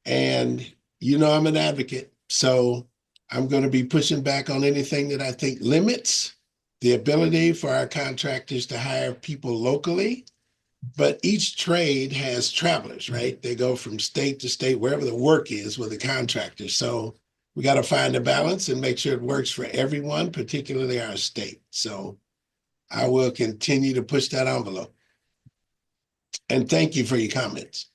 And I'm an advocate, so I'm going to be pushing back on anything that I think limits the ability for our contractors to hire people locally. But each trade has travelers, right? They go from state to state, wherever the work is with the contractor. So we got to find a balance and make sure it works for everyone, particularly our state. So I will continue to push that envelope. And thank you for your comments.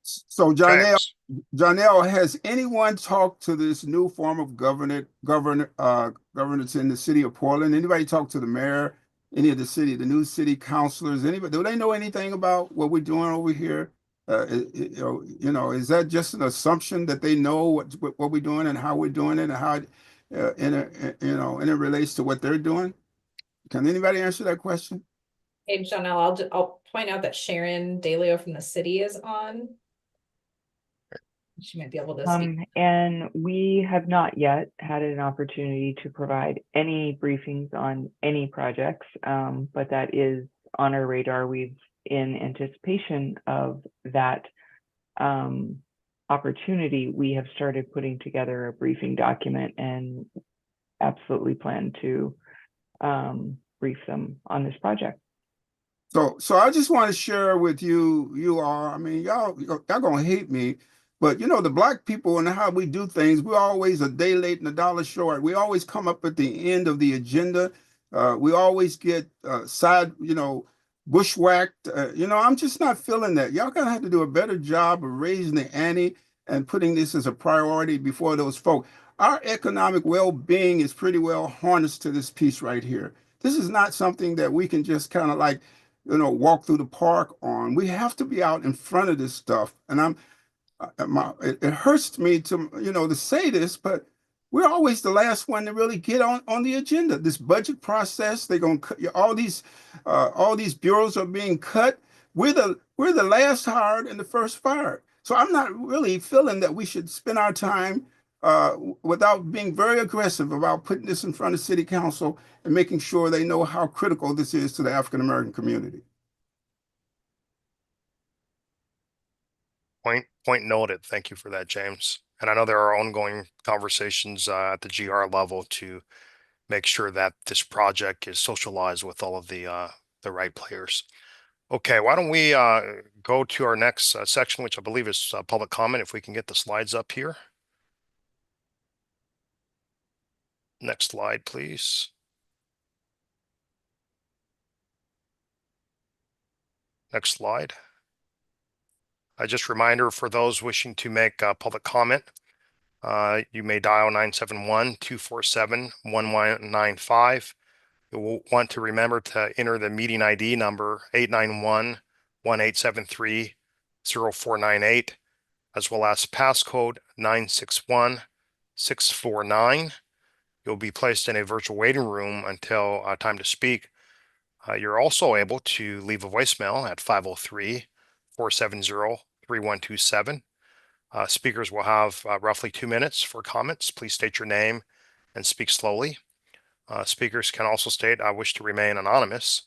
So Jonelle, has anyone talked to this new form of governance in the city of Portland? Anybody talk to the mayor, any of the new city councilors? Anybody, do they know anything about what we're doing over here? Is that just an assumption that they know what we're doing and how we're doing it and how it relates to what they're doing? Can anybody answer that question? Hey, Jonelle, I'll point out that Sharon Dalio from the city is on. She might be able to speak. And we have not yet had an opportunity to provide any briefings on any projects, but that is on our radar. We've, in anticipation of that opportunity, we have started putting together a briefing document and absolutely plan to brief them on this project. So I just want to share with you all. I mean, y'all gonna hate me, but you know, the Black people and how we do things, we're always a day late and a dollar short. We always come up at the end of the agenda. We always get bushwhacked. I'm just not feeling that. Y'all gonna have to do a better job of raising the ante and putting this as a priority before those folk. Our economic well-being is pretty well harnessed to this piece right here. This is not something that we can just kind of like, walk through the park on. We have to be out in front of this stuff. And it hurts me to say this, but we're always the last one to really get on the agenda. This budget process, they're going to cut all these bureaus are being cut. We're the last hired and the first fired. So I'm not really feeling that we should spend our time without being very aggressive about putting this in front of City Council and making sure they know how critical this is to the African American community. Point noted. Thank you for that, James. And I know there are ongoing conversations at the GR level to make sure that this project is socialized with all of the right players. Okay, why don't we go to our next section, which I believe is public comment, if we can get the slides up here. Next slide, please. Next slide. Just a reminder for those wishing to make public comment, you may dial 971-247-1195. You'll want to remember to enter the meeting ID number 891-1873-0498, as well as passcode 961649. You'll be placed in a virtual waiting room until time to speak. You're also able to leave a voicemail at 503-470-3127. Speakers will have roughly 2 minutes for comments. Please state your name and speak slowly. Speakers can also state, I wish to remain anonymous.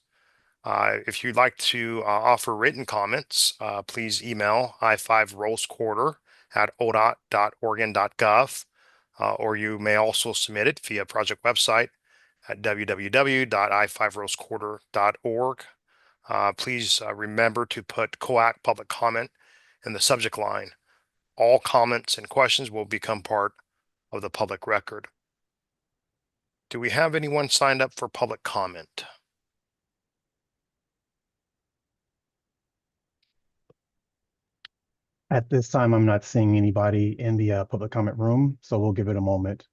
If you'd like to offer written comments, please email i5rollsquarter@odot.oregon.gov, or you may also submit it via project website at www.i5rollsquarter.org. Please remember to put COAC public comment in the subject line. All comments and questions will become part of the public record. Do we have anyone signed up for public comment? At this time, I'm not seeing anybody in the public comment room, so we'll give it a moment.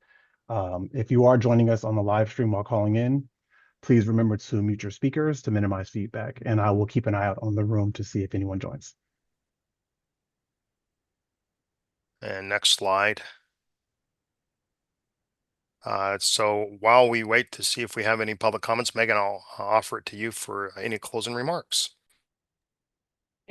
If you are joining us on the live stream while calling in, please remember to mute your speakers to minimize feedback, and I will keep an eye out on the room to see if anyone joins. And next slide. So while we wait to see if we have any public comments, Megan, I'll offer it to you for any closing remarks.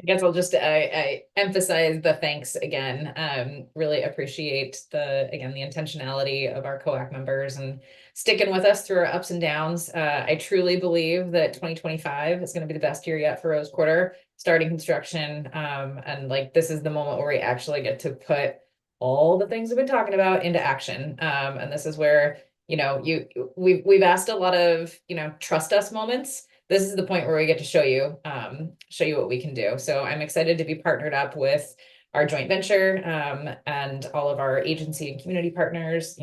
I guess I'll just I emphasize the thanks again. Really appreciate the intentionality of our COAC members and sticking with us through our ups and downs. I truly believe that 2025 is going to be the best year yet for Rose Quarter, starting construction. And this is the moment where we actually get to put all the things we've been talking about into action. And this is where, we've asked a lot of, trust us moments. This is the point where we get to show you what we can do. So I'm excited to be partnered up with our joint venture and all of our agency and community partners.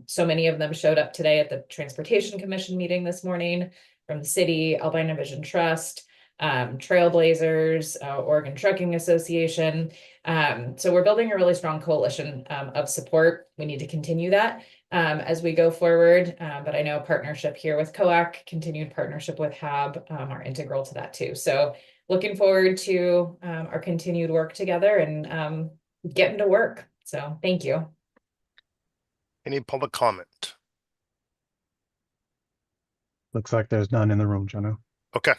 So many of them showed up today at the Transportation Commission meeting this morning, from the city, Albina Vision Trust, Trailblazers, Oregon Trucking Association. So we're building a really strong coalition of support. We need to continue that as we go forward. But I know partnership here with COAC, continued partnership with HAB are integral to that too. So looking forward to our continued work together and getting to work. So thank you. Any public comment? Looks like there's none in the room, Jono. Okay.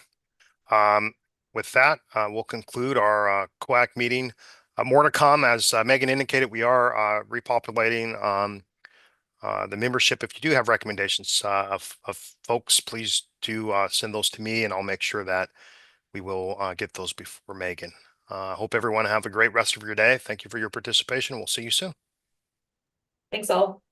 With that, we'll conclude our COAC meeting More to come, as Megan indicated, we are repopulating the membership. If you do have recommendations of folks, please do send those to me, and I'll make sure that we will get those before Megan. Hope everyone have a great rest of your day. Thank you for your participation. We'll see you soon. Thanks all.